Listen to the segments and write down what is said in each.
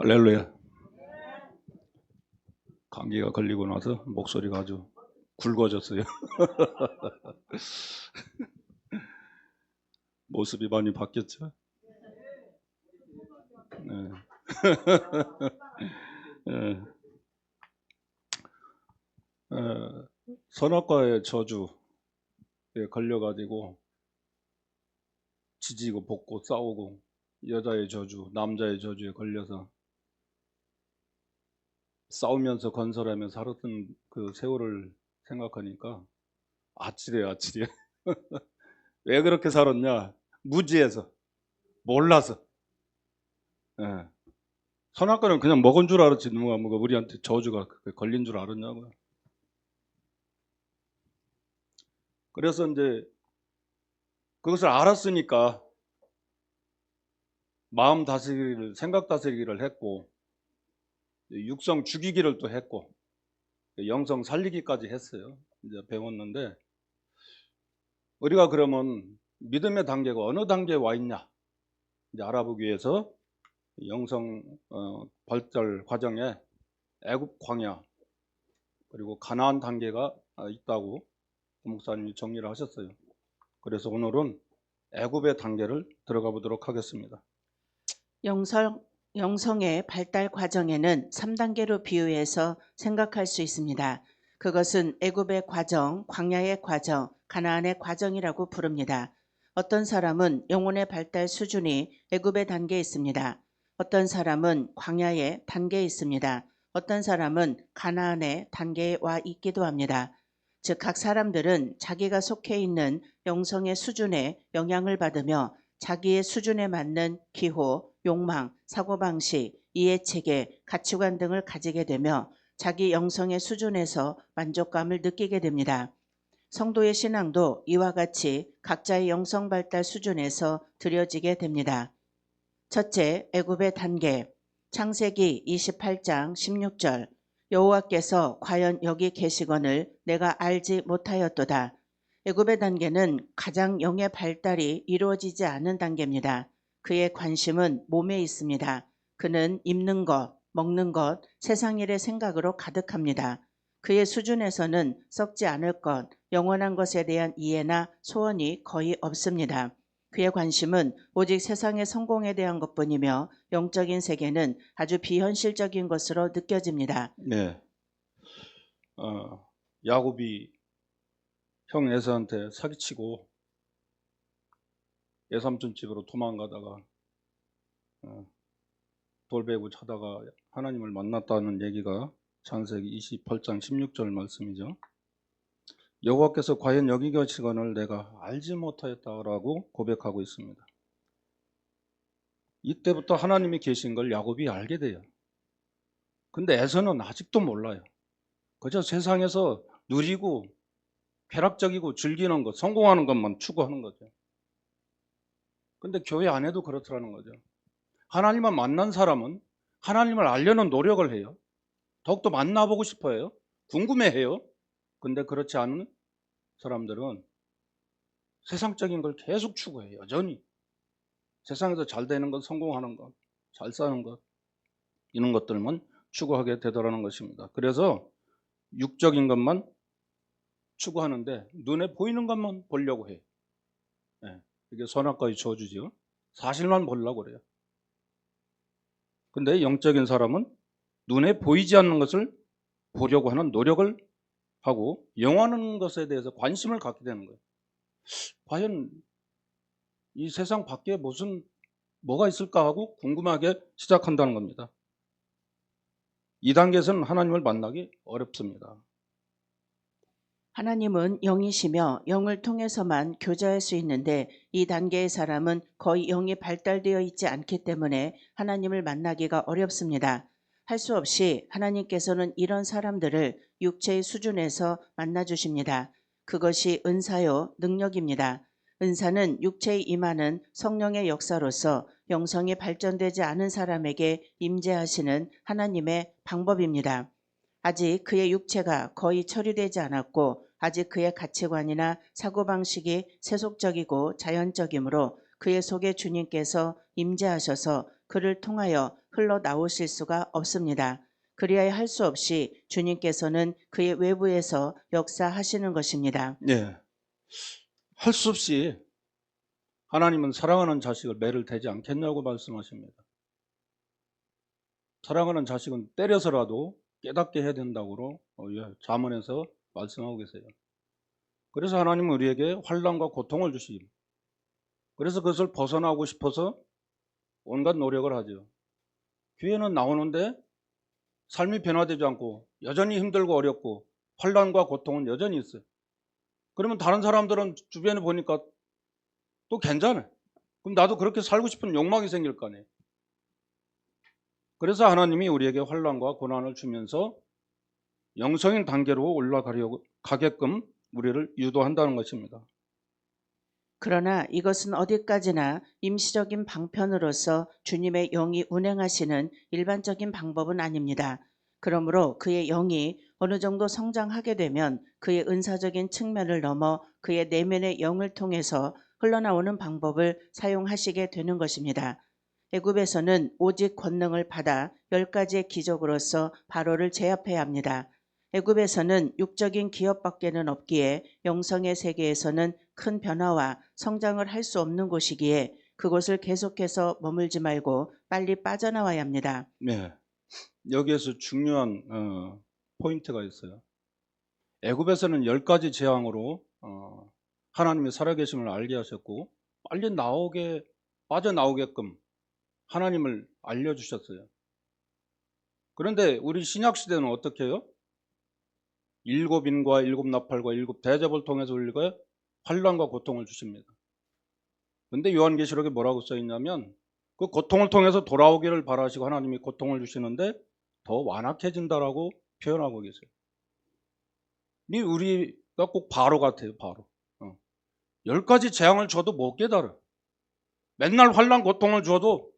할렐루야. 감기가 걸리고 나서 목소리가 아주 굵어졌어요. 모습이 많이 바뀌었죠? 네. 네. 선악과의 저주에 걸려가지고 지지고 볶고 싸우고 여자의 저주, 남자의 저주에 걸려서 싸우면서 건설하며 살았던 그 세월을 생각하니까 아찔해. 왜 그렇게 살았냐? 무지해서, 몰라서. 예. 선악과는 그냥 먹은 줄 알았지 누가 뭐가 우리한테 저주가 걸린 줄 알았냐고요. 그래서 이제 그것을 알았으니까 마음 다스리기를, 생각 다스리기를 했고, 육성 죽이기를 또 했고, 영성 살리기까지 했어요. 이제 배웠는데, 우리가 그러면 믿음의 단계가 어느 단계에 와 있냐 이제 알아보기 위해서 영성 발달 과정에 애굽 광야 그리고 가나안 단계가 있다고 목사님이 정리를 하셨어요. 그래서 오늘은 애굽의 단계를 들어가 보도록 하겠습니다. 영성의 발달 과정에는 3단계로 비유해서 생각할 수 있습니다. 그것은 애굽의 과정, 광야의 과정, 가나안의 과정이라고 부릅니다. 어떤 사람은 영혼의 발달 수준이 애굽의 단계에 있습니다. 어떤 사람은 광야의 단계에 있습니다. 어떤 사람은 가나안의 단계에 와 있기도 합니다. 즉 각 사람들은 자기가 속해 있는 영성의 수준에 영향을 받으며 자기의 수준에 맞는 기호, 욕망, 사고방식, 이해체계, 가치관 등을 가지게 되며 자기 영성의 수준에서 만족감을 느끼게 됩니다. 성도의 신앙도 이와 같이 각자의 영성 발달 수준에서 드려지게 됩니다. 첫째, 애굽의 단계. 창세기 28장 16절. 여호와께서 과연 여기 계시거늘 내가 알지 못하였도다. 애굽의 단계는 가장 영의 발달이 이루어지지 않은 단계입니다. 그의 관심은 몸에 있습니다. 그는 입는 것, 먹는 것, 세상 일의 생각으로 가득합니다. 그의 수준에서는 썩지 않을 것, 영원한 것에 대한 이해나 소원이 거의 없습니다. 그의 관심은 오직 세상의 성공에 대한 것뿐이며 영적인 세계는 아주 비현실적인 것으로 느껴집니다. 네, 야곱이 형 에서한테 사기치고 외삼촌 집으로 도망가다가 돌배고 차다가 하나님을 만났다는 얘기가 창세기 28장 16절 말씀이죠. 여호와께서 과연 여기 계시거늘 내가 알지 못하였다라고 고백하고 있습니다. 이때부터 하나님이 계신 걸 야곱이 알게 돼요. 근데 에서는 아직도 몰라요. 그저 세상에서 누리고 쾌락적이고 즐기는 것, 성공하는 것만 추구하는 거죠. 근데 교회 안에도 그렇더라는 거죠. 하나님을 만난 사람은 하나님을 알려는 노력을 해요. 더욱더 만나보고 싶어요. 궁금해해요. 근데 그렇지 않은 사람들은 세상적인 걸 계속 추구해요. 여전히. 세상에서 잘 되는 것, 성공하는 것, 잘 사는 것, 이런 것들만 추구하게 되더라는 것입니다. 그래서 육적인 것만 추구하는데 눈에 보이는 것만 보려고 해요. 네, 이게 선악과의 저주죠. 사실만 보려고 그래요. 근데 영적인 사람은 눈에 보이지 않는 것을 보려고 하는 노력을 하고 영원한 것에 대해서 관심을 갖게 되는 거예요. 과연 이 세상 밖에 뭐가 있을까 하고 궁금하게 시작한다는 겁니다. 이 단계에서는 하나님을 만나기 어렵습니다. 하나님은 영이시며 영을 통해서만 교제할 수 있는데 이 단계의 사람은 거의 영이 발달되어 있지 않기 때문에 하나님을 만나기가 어렵습니다. 할 수 없이 하나님께서는 이런 사람들을 육체의 수준에서 만나주십니다. 그것이 은사요 능력입니다. 은사는 육체에 임하는 성령의 역사로서 영성이 발전되지 않은 사람에게 임재하시는 하나님의 방법입니다. 아직 그의 육체가 거의 처리되지 않았고 아직 그의 가치관이나 사고방식이 세속적이고 자연적이므로 그의 속에 주님께서 임재하셔서 그를 통하여 흘러나오실 수가 없습니다. 그리하여 할 수 없이 주님께서는 그의 외부에서 역사하시는 것입니다. 예. 할 수 없이 하나님은 사랑하는 자식을 매를 대지 않겠냐고 말씀하십니다. 사랑하는 자식은 때려서라도 깨닫게 해야 된다고 잠언에서 말씀하고 계세요. 그래서 하나님은 우리에게 환난과 고통을 주십니다. 그래서 그것을 벗어나고 싶어서 온갖 노력을 하죠. 교회는 나오는데 삶이 변화되지 않고 여전히 힘들고 어렵고 환난과 고통은 여전히 있어요. 그러면 다른 사람들은 주변에 보니까 또 괜찮아요. 그럼 나도 그렇게 살고 싶은 욕망이 생길 거 아니에요. 그래서 하나님이 우리에게 환난과 고난을 주면서 영성인 단계로 올라가게끔 우리를 유도한다는 것입니다. 그러나 이것은 어디까지나 임시적인 방편으로서 주님의 영이 운행하시는 일반적인 방법은 아닙니다. 그러므로 그의 영이 어느 정도 성장하게 되면 그의 은사적인 측면을 넘어 그의 내면의 영을 통해서 흘러나오는 방법을 사용하시게 되는 것입니다. 애굽에서는 오직 권능을 받아 10가지의 기적으로서 바로를 제압해야 합니다. 애굽에서는 육적인 기업밖에는 없기에 영성의 세계에서는 큰 변화와 성장을 할 수 없는 곳이기에 그곳을 계속해서 머물지 말고 빨리 빠져나와야 합니다. 네, 여기에서 중요한 포인트가 있어요. 애굽에서는 10가지 재앙으로 하나님의 살아계심을 알게 하셨고 빨리 빠져나오게끔 하나님을 알려주셨어요. 그런데 우리 신약시대는 어떻게 해요? 7인과 7나팔과 7대접을 통해서 우리가 환난과 고통을 주십니다. 근데 요한계시록에 뭐라고 써있냐면 그 고통을 통해서 돌아오기를 바라시고 하나님이 고통을 주시는데 더 완악해진다라고 표현하고 계세요. 우리가 꼭 바로 같아요. 바로 10가지 재앙을 줘도 못 깨달아. 맨날 환난 고통을 줘도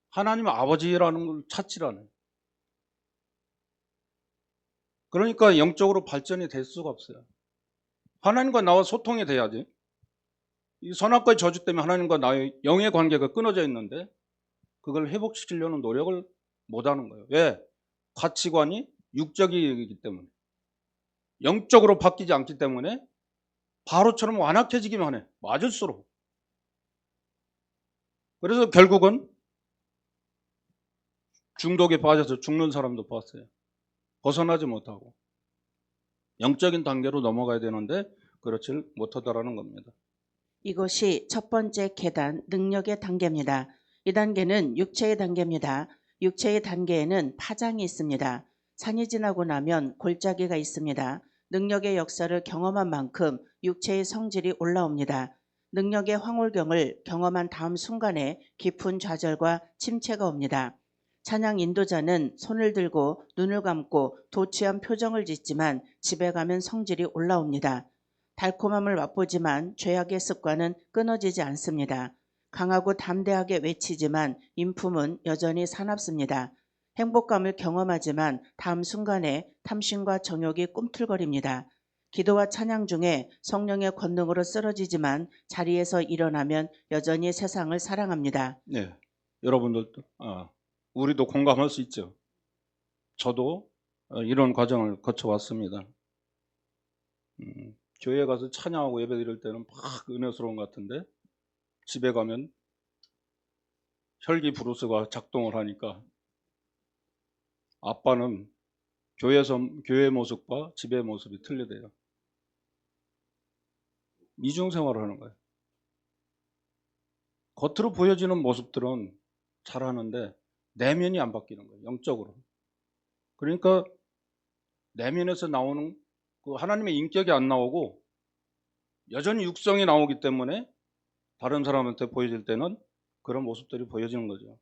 하나님 아버지라는 걸 찾질 않아요. 그러니까 영적으로 발전이 될 수가 없어요. 하나님과 나와 소통이 돼야지. 이 선악과의 저주 때문에 하나님과 나의 영의 관계가 끊어져 있는데 그걸 회복시키려는 노력을 못하는 거예요. 왜? 가치관이 육적이기 때문에, 영적으로 바뀌지 않기 때문에 바로처럼 완악해지기만 해. 맞을수록. 그래서 결국은 중독에 빠져서 죽는 사람도 봤어요. 벗어나지 못하고 영적인 단계로 넘어가야 되는데 그렇지 못하다라는 겁니다. 이것이 첫 번째 계단, 능력의 단계입니다. 이 단계는 육체의 단계입니다. 육체의 단계에는 파장이 있습니다. 산이 지나고 나면 골짜기가 있습니다. 능력의 역사를 경험한 만큼 육체의 성질이 올라옵니다. 능력의 황홀경을 경험한 다음 순간에 깊은 좌절과 침체가 옵니다. 찬양 인도자는 손을 들고 눈을 감고 도취한 표정을 짓지만 집에 가면 성질이 올라옵니다. 달콤함을 맛보지만 죄악의 습관은 끊어지지 않습니다. 강하고 담대하게 외치지만 인품은 여전히 사납습니다. 행복감을 경험하지만 다음 순간에 탐심과 정욕이 꿈틀거립니다. 기도와 찬양 중에 성령의 권능으로 쓰러지지만 자리에서 일어나면 여전히 세상을 사랑합니다. 네, 여러분들도 우리도 공감할 수 있죠. 저도 이런 과정을 거쳐왔습니다. 교회 가서 찬양하고 예배 드릴 때는 막 은혜스러운 것 같은데 집에 가면 혈기 브루스가 작동을 하니까 아빠는 교회 모습과 집의 모습이 틀리대요. 이중생활을 하는 거예요. 겉으로 보여지는 모습들은 잘하는데 내면이 안 바뀌는 거예요. 영적으로. 그러니까 내면에서 나오는 그 하나님의 인격이 안 나오고 여전히 육성이 나오기 때문에 다른 사람한테 보여질 때는 그런 모습들이 보여지는 거죠.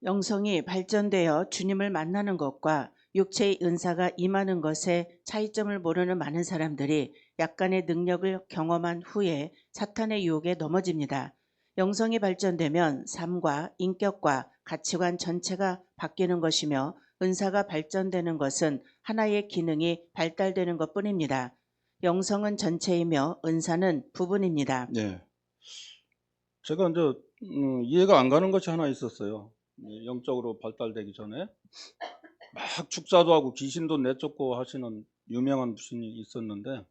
영성이 발전되어 주님을 만나는 것과 육체의 은사가 임하는 것의 차이점을 모르는 많은 사람들이 약간의 능력을 경험한 후에 사탄의 유혹에 넘어집니다. 영성이 발전되면 삶과 인격과 가치관 전체가 바뀌는 것이며 은사가 발전되는 것은 하나의 기능이 발달되는 것뿐입니다. 영성은 전체이며 은사는 부분입니다. 네. 제가 이제 이해가 안 가는 것이 하나 있었어요. 영적으로 발달되기 전에 막 축사도 하고 귀신도 내쫓고 하시는 유명한 분이 있었는데,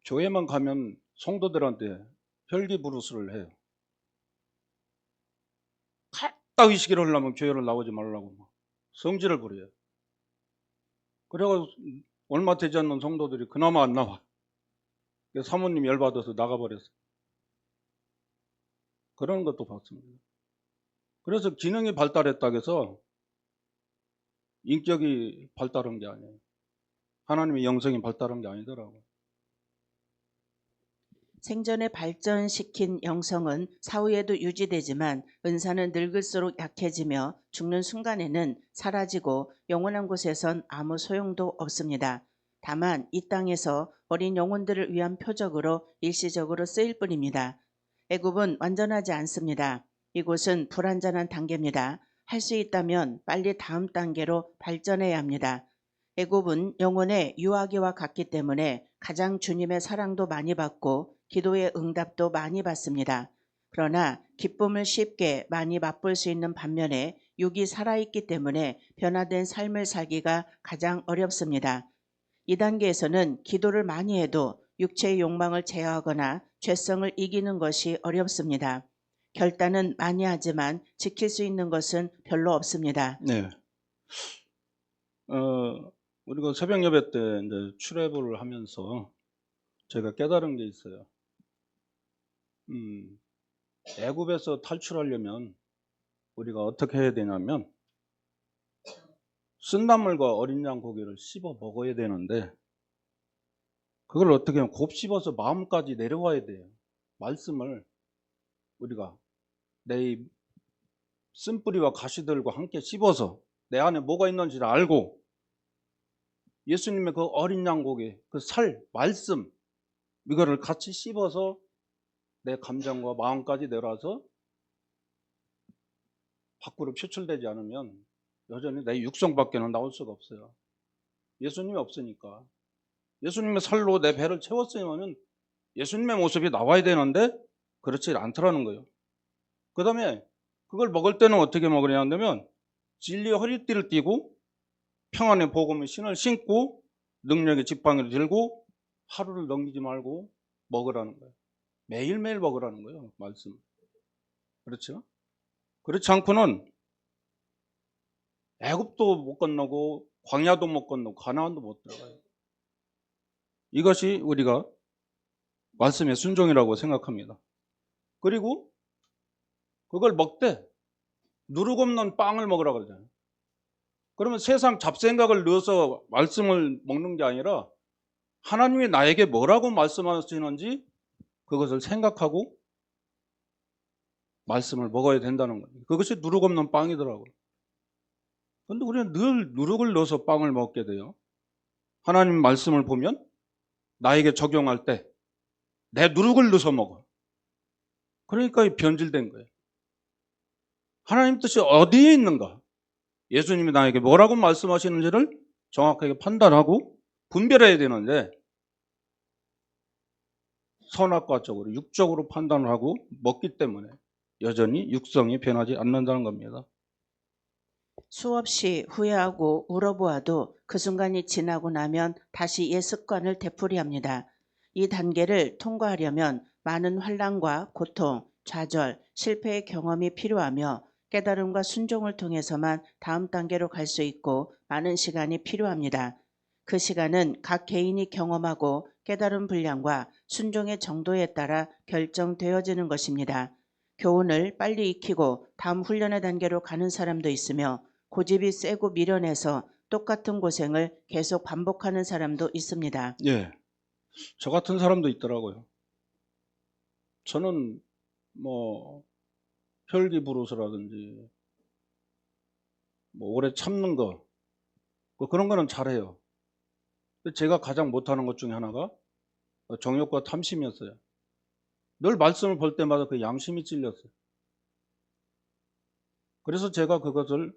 교회만 가면 성도들한테 혈기부르스를 해요. 딱 의식을 하려면 교회를 나오지 말라고 막 성질을 부려요. 그래가지고 얼마 되지 않는 성도들이 그나마 안 나와. 그래서 사모님 열받아서 나가버렸어요. 그런 것도 봤습니다. 그래서 기능이 발달했다고 해서 인격이 발달한 게 아니에요. 하나님의 영성이 발달한 게 아니더라고요. 생전에 발전시킨 영성은 사후에도 유지되지만 은사는 늙을수록 약해지며 죽는 순간에는 사라지고 영원한 곳에선 아무 소용도 없습니다. 다만 이 땅에서 어린 영혼들을 위한 표적으로 일시적으로 쓰일 뿐입니다. 애굽은 완전하지 않습니다. 이곳은 불완전한 단계입니다. 할 수 있다면 빨리 다음 단계로 발전해야 합니다. 애굽은 영혼의 유아기와 같기 때문에 가장 주님의 사랑도 많이 받고 기도의 응답도 많이 받습니다. 그러나 기쁨을 쉽게 많이 맛볼 수 있는 반면에 육이 살아있기 때문에 변화된 삶을 살기가 가장 어렵습니다. 이 단계에서는 기도를 많이 해도 육체의 욕망을 제어하거나 죄성을 이기는 것이 어렵습니다. 결단은 많이 하지만 지킬 수 있는 것은 별로 없습니다. 네. 우리가 새벽 예배 때 이제 출애굽을 하면서 제가 깨달은 게 있어요. 애굽에서 탈출하려면 우리가 어떻게 해야 되냐면 쓴나물과 어린 양 고기를 씹어 먹어야 되는데, 그걸 어떻게 하면 곱 씹어서 마음까지 내려와야 돼요. 말씀을 우리가 내 쓴뿌리와 가시들과 함께 씹어서 내 안에 뭐가 있는지를 알고 예수님의 그 어린 양 고기, 그 살, 말씀, 이거를 같이 씹어서 내 감정과 마음까지 내려와서 밖으로 표출되지 않으면 여전히 내 육성밖에는 나올 수가 없어요. 예수님이 없으니까. 예수님의 살로 내 배를 채웠으면 예수님의 모습이 나와야 되는데 그렇지 않더라는 거예요. 그 다음에 그걸 먹을 때는 어떻게 먹으냐 하면 진리의 허리띠를 띠고 평안의 복음의 신을 신고 능력의 지팡이를 들고 하루를 넘기지 말고 먹으라는 거예요. 매일매일 먹으라는 거예요. 말씀. 그렇죠? 그렇지 않고는 애굽도 못 건너고 광야도 못 건너고 가나안도 못 들어가요. 이것이 우리가 말씀의 순종이라고 생각합니다. 그리고 그걸 먹되 누룩 없는 빵을 먹으라고 그러잖아요. 그러면 세상 잡생각을 넣어서 말씀을 먹는 게 아니라 하나님이 나에게 뭐라고 말씀하시는지 그것을 생각하고 말씀을 먹어야 된다는 거예요. 그것이 누룩 없는 빵이더라고요. 그런데 우리는 늘 누룩을 넣어서 빵을 먹게 돼요. 하나님 말씀을 보면 나에게 적용할 때 내 누룩을 넣어서 먹어. 그러니까 변질된 거예요. 하나님 뜻이 어디에 있는가? 예수님이 나에게 뭐라고 말씀하시는지를 정확하게 판단하고 분별해야 되는데 선악과적으로 육적으로 판단을 하고 먹기 때문에 여전히 육성이 변하지 않는다는 겁니다. 수없이 후회하고 울어보아도 그 순간이 지나고 나면 다시 옛 습관을 되풀이합니다. 이 단계를 통과하려면 많은 환난과 고통, 좌절, 실패의 경험이 필요하며 깨달음과 순종을 통해서만 다음 단계로 갈 수 있고 많은 시간이 필요합니다. 그 시간은 각 개인이 경험하고 깨달은 분량과 순종의 정도에 따라 결정되어지는 것입니다. 교훈을 빨리 익히고 다음 훈련의 단계로 가는 사람도 있으며 고집이 세고 미련해서 똑같은 고생을 계속 반복하는 사람도 있습니다. 예, 저 같은 사람도 있더라고요. 저는 뭐 혈기부르스라든지 뭐 오래 참는 거, 그런 거는 잘해요. 근데 제가 가장 못하는 것 중에 하나가 정욕과 탐심이었어요. 늘 말씀을 볼 때마다 그 양심이 찔렸어요. 그래서 제가 그것을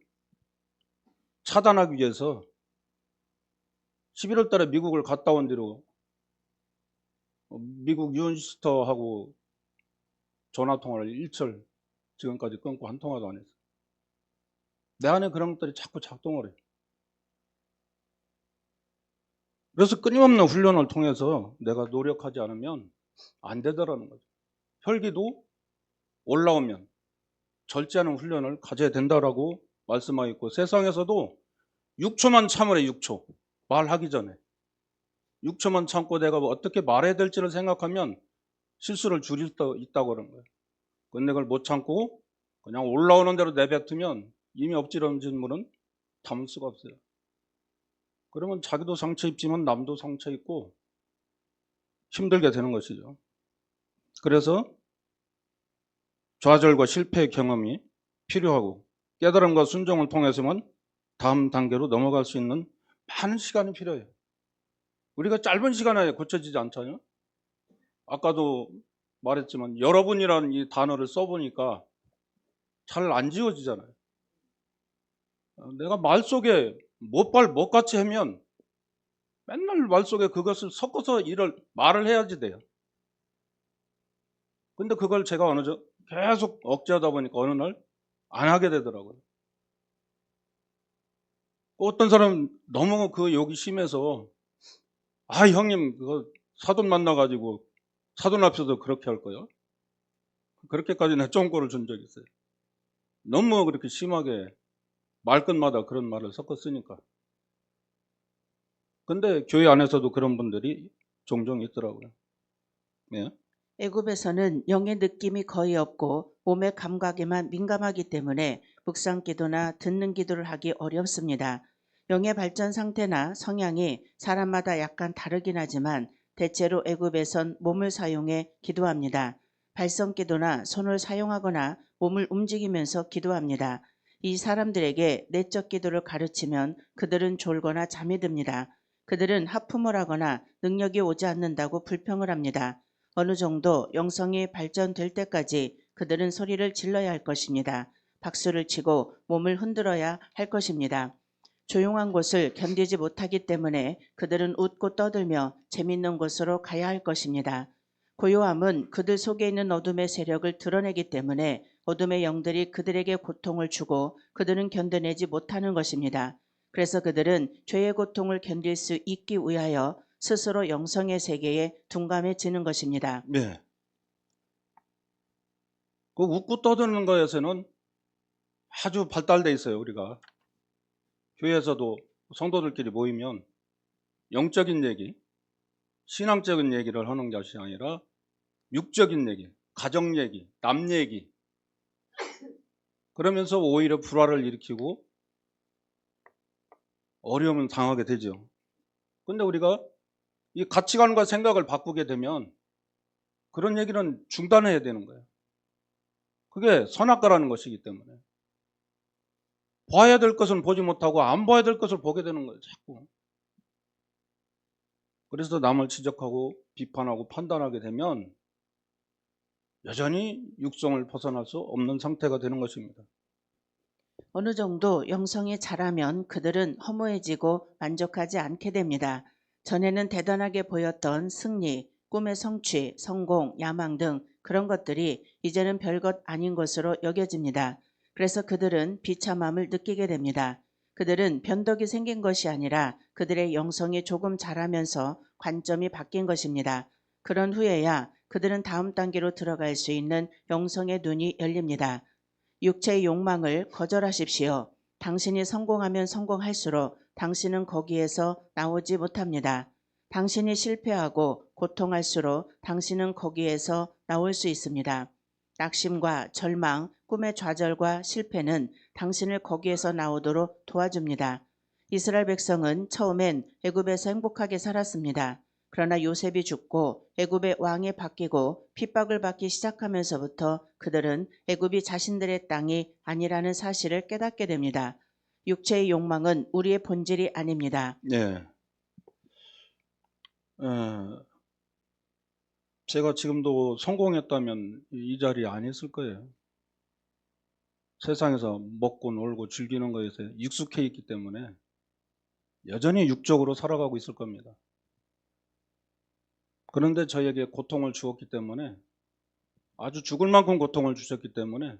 차단하기 위해서 11월 달에 미국을 갔다 온 뒤로 미국 유언시스터하고 전화 통화를 일절 지금까지 끊고 한 통화도 안 했어. 내 안에 그런 것들이 자꾸 작동을 해. 그래서 끊임없는 훈련을 통해서 내가 노력하지 않으면 안 되더라는 거죠. 혈기도 올라오면 절제하는 훈련을 가져야 된다라고 말씀하고 있고, 세상에서도 6초만 참으래. 6초 말하기 전에 6초만 참고 내가 어떻게 말해야 될지를 생각하면 실수를 줄일 수 있다고 그러는 거예요. 근데 그걸 못 참고 그냥 올라오는 대로 내뱉으면 이미 엎질러진 물은 담을 수가 없어요. 그러면 자기도 상처 입지만 남도 상처 입고 힘들게 되는 것이죠. 그래서 좌절과 실패의 경험이 필요하고 깨달음과 순종을 통해서만 다음 단계로 넘어갈 수 있는 많은 시간이 필요해요. 우리가 짧은 시간에 고쳐지지 않잖아요. 아까도 말했지만 여러분이라는 이 단어를 써보니까 잘 안 지워지잖아요. 내가 말 속에 못같이 하면 맨날 말 속에 그것을 섞어서 말을 해야지 돼요. 근데 그걸 제가 계속 억제하다 보니까 어느 날 안 하게 되더라고요. 어떤 사람은 너무 그 욕이 심해서, 아, 형님, 그거 사돈 만나가지고 사돈 앞에서도 그렇게 할 거요? 그렇게까지 내 쫑꼬를 준 적이 있어요. 너무 그렇게 심하게 말끝마다 그런 말을 섞어 쓰니까. 근데 교회 안에서도 그런 분들이 종종 있더라고요. 예. 애굽에서는 영의 느낌이 거의 없고 몸의 감각에만 민감하기 때문에 묵상 기도나 듣는 기도를 하기 어렵습니다. 영의 발전 상태나 성향이 사람마다 약간 다르긴 하지만 대체로 애굽에선 몸을 사용해 기도합니다. 발성 기도나 손을 사용하거나 몸을 움직이면서 기도합니다. 이 사람들에게 내적 기도를 가르치면 그들은 졸거나 잠이 듭니다. 그들은 하품을 하거나 능력이 오지 않는다고 불평을 합니다. 어느 정도 영성이 발전될 때까지 그들은 소리를 질러야 할 것입니다. 박수를 치고 몸을 흔들어야 할 것입니다. 조용한 곳을 견디지 못하기 때문에 그들은 웃고 떠들며 재밌는 곳으로 가야 할 것입니다. 고요함은 그들 속에 있는 어둠의 세력을 드러내기 때문에 어둠의 영들이 그들에게 고통을 주고 그들은 견뎌내지 못하는 것입니다. 그래서 그들은 죄의 고통을 견딜 수 있기 위하여 스스로 영성의 세계에 둔감해지는 것입니다. 네. 그 웃고 떠드는 거에서는 아주 발달돼 있어요. 우리가 교회에서도 성도들끼리 모이면 영적인 얘기, 신앙적인 얘기를 하는 것이 아니라 육적인 얘기, 가정 얘기, 남 얘기, 그러면서 오히려 불화를 일으키고 어려움을 당하게 되죠. 근데 우리가 이 가치관과 생각을 바꾸게 되면 그런 얘기는 중단해야 되는 거예요. 그게 선악과라는 것이기 때문에 봐야 될 것은 보지 못하고 안 봐야 될 것을 보게 되는 거예요. 자꾸. 그래서 남을 지적하고 비판하고 판단하게 되면 여전히 육성을 벗어날 수 없는 상태가 되는 것입니다. 어느 정도 영성이 자라면 그들은 허무해지고 만족하지 않게 됩니다. 전에는 대단하게 보였던 승리, 꿈의 성취, 성공, 야망 등 그런 것들이 이제는 별것 아닌 것으로 여겨집니다. 그래서 그들은 비참함을 느끼게 됩니다. 그들은 변덕이 생긴 것이 아니라 그들의 영성이 조금 자라면서 관점이 바뀐 것입니다. 그런 후에야 그들은 다음 단계로 들어갈 수 있는 영성의 눈이 열립니다. 육체의 욕망을 거절하십시오. 당신이 성공하면 성공할수록 당신은 거기에서 나오지 못합니다. 당신이 실패하고 고통할수록 당신은 거기에서 나올 수 있습니다. 낙심과 절망, 꿈의 좌절과 실패는 당신을 거기에서 나오도록 도와줍니다. 이스라엘 백성은 처음엔 애굽에서 행복하게 살았습니다. 그러나 요셉이 죽고 애굽의 왕이 바뀌고 핍박을 받기 시작하면서부터 그들은 애굽이 자신들의 땅이 아니라는 사실을 깨닫게 됩니다. 육체의 욕망은 우리의 본질이 아닙니다. 네. 제가 지금도 성공했다면 이 자리에 안 있을 거예요. 세상에서 먹고 놀고 즐기는 것에 익숙해 있기 때문에 여전히 육적으로 살아가고 있을 겁니다. 그런데 저에게 고통을 주었기 때문에, 아주 죽을 만큼 고통을 주셨기 때문에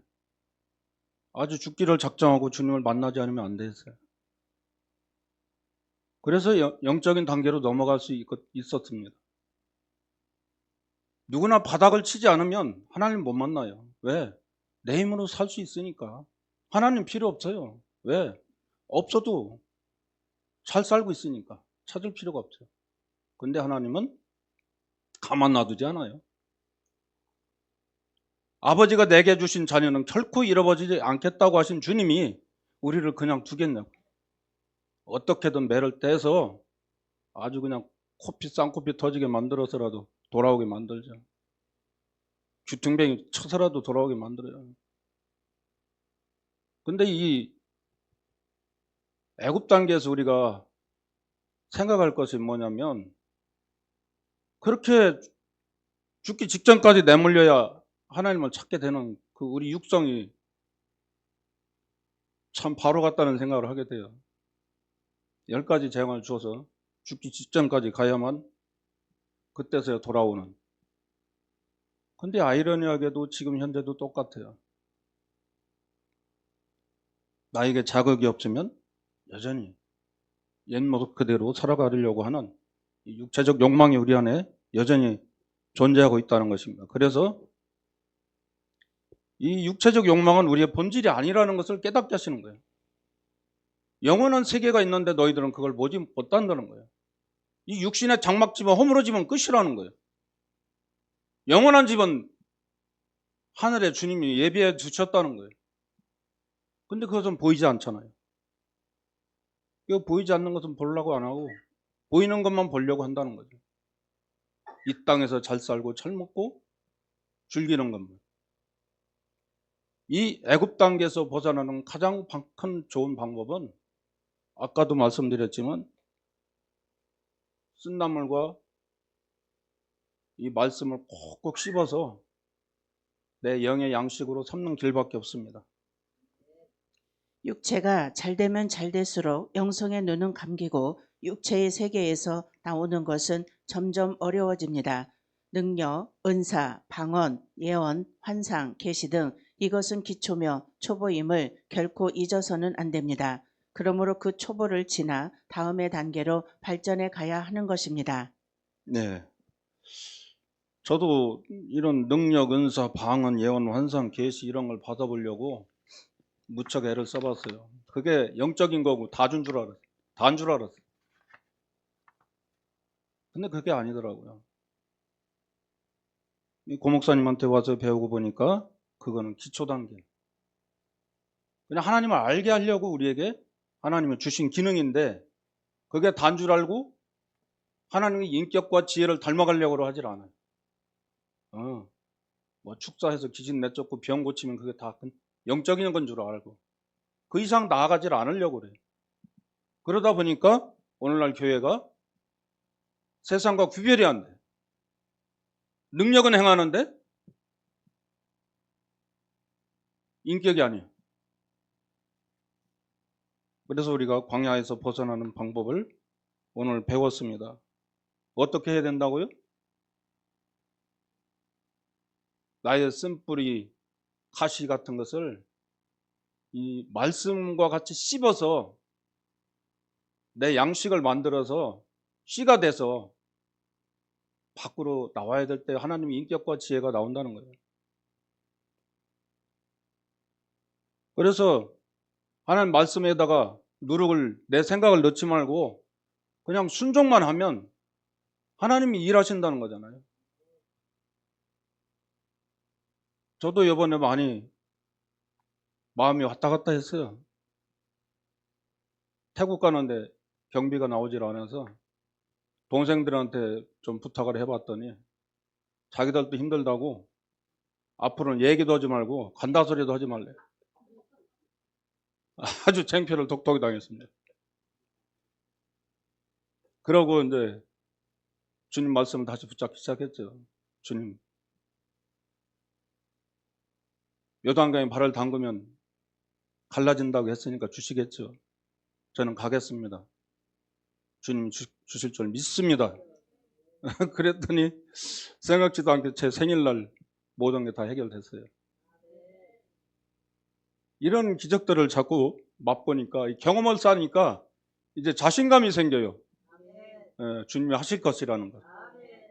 아주 죽기를 작정하고 주님을 만나지 않으면 안 됐어요. 그래서 영적인 단계로 넘어갈 수 있었습니다. 누구나 바닥을 치지 않으면 하나님 못 만나요. 왜? 내 힘으로 살 수 있으니까. 하나님 필요 없어요. 왜? 없어도 잘 살고 있으니까 찾을 필요가 없어요. 근데 하나님은 가만 놔두지 않아요. 아버지가 내게 주신 자녀는 결코 잃어버리지 않겠다고 하신 주님이 우리를 그냥 두겠냐고. 어떻게든 매를 떼서 아주 그냥 쌍코피 터지게 만들어서라도 돌아오게 만들죠. 귀퉁뱅이 쳐서라도 돌아오게 만들어요. 근데 이 애굽 단계에서 우리가 생각할 것이 뭐냐면, 그렇게 죽기 직전까지 내몰려야 하나님을 찾게 되는 그 우리 육성이 참 바로 같다는 생각을 하게 돼요. 10가지 재앙을 주어서 죽기 직전까지 가야만 그때서야 돌아오는. 근데 아이러니하게도 지금 현재도 똑같아요. 나에게 자극이 없으면 여전히 옛 모습 그대로 살아가려고 하는 이 육체적 욕망이 우리 안에 여전히 존재하고 있다는 것입니다. 그래서 이 육체적 욕망은 우리의 본질이 아니라는 것을 깨닫게 하시는 거예요. 영원한 세계가 있는데 너희들은 그걸 못 단다는 거예요. 이 육신의 장막집은 허물어지면 끝이라는 거예요. 영원한 집은 하늘에 주님이 예비해 주셨다는 거예요. 근데 그것은 보이지 않잖아요. 그 보이지 않는 것은 보려고 안 하고 보이는 것만 보려고 한다는 거죠. 이 땅에서 잘 살고 잘 먹고 즐기는 것만. 이 애굽 단계에서 벗어나는 가장 큰 좋은 방법은 아까도 말씀드렸지만 쓴나물과 이 말씀을 콕콕 씹어서 내 영의 양식으로 삼는 길밖에 없습니다. 육체가 잘 되면 잘 될수록 영성의 눈은 감기고 육체의 세계에서 나오는 것은 점점 어려워집니다. 능력, 은사, 방언, 예언, 환상, 계시 등 이것은 기초며 초보임을 결코 잊어서는 안 됩니다. 그러므로 그 초보를 지나 다음의 단계로 발전해 가야 하는 것입니다. 네. 저도 이런 능력, 은사, 방언, 예언, 환상, 계시 이런 걸 받아보려고 무척 애를 써봤어요. 그게 영적인 거고 다준 줄 알았어요. 다인 줄 알았어요. 근데 그게 아니더라고요. 이 고목사님한테 와서 배우고 보니까 그거는 기초 단계. 그냥 하나님을 알게 하려고 우리에게 하나님이 주신 기능인데, 그게 단 줄 알고 하나님의 인격과 지혜를 닮아가려고 하질 않아요. 뭐 축사해서 기진 내쫓고 병 고치면 그게 다 영적인 건 줄 알고 그 이상 나아가질 않으려고 그래요. 그러다 보니까 오늘날 교회가 세상과 구별이 안 돼. 능력은 행하는데 인격이 아니에요. 그래서 우리가 광야에서 벗어나는 방법을 오늘 배웠습니다. 어떻게 해야 된다고요? 나의 쓴뿌리, 가시 같은 것을 이 말씀과 같이 씹어서 내 양식을 만들어서 씨가 돼서 밖으로 나와야 될 때 하나님의 인격과 지혜가 나온다는 거예요. 그래서 하나님 말씀에다가 내 생각을 넣지 말고 그냥 순종만 하면 하나님이 일하신다는 거잖아요. 저도 이번에 많이 마음이 왔다 갔다 했어요. 태국 가는데 경비가 나오질 않아서 동생들한테 좀 부탁을 해봤더니 자기들도 힘들다고 앞으로는 얘기도 하지 말고 간다 소리도 하지 말래. 아주 창피를 독하게 당했습니다. 그러고 이제 주님 말씀을 다시 붙잡기 시작했죠. 주님, 요단강에 발을 담그면 갈라진다고 했으니까 주시겠죠. 저는 가겠습니다. 주님 주실 줄 믿습니다. 그랬더니 생각지도 않게 제 생일날 모든 게 다 해결됐어요. 이런 기적들을 자꾸 맛보니까, 이 경험을 쌓으니까 이제 자신감이 생겨요. 주님이 하실 것이라는 것.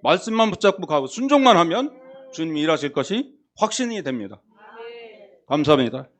말씀만 붙잡고 가고 순종만 하면 주님이 일하실 것이 확신이 됩니다. 감사합니다.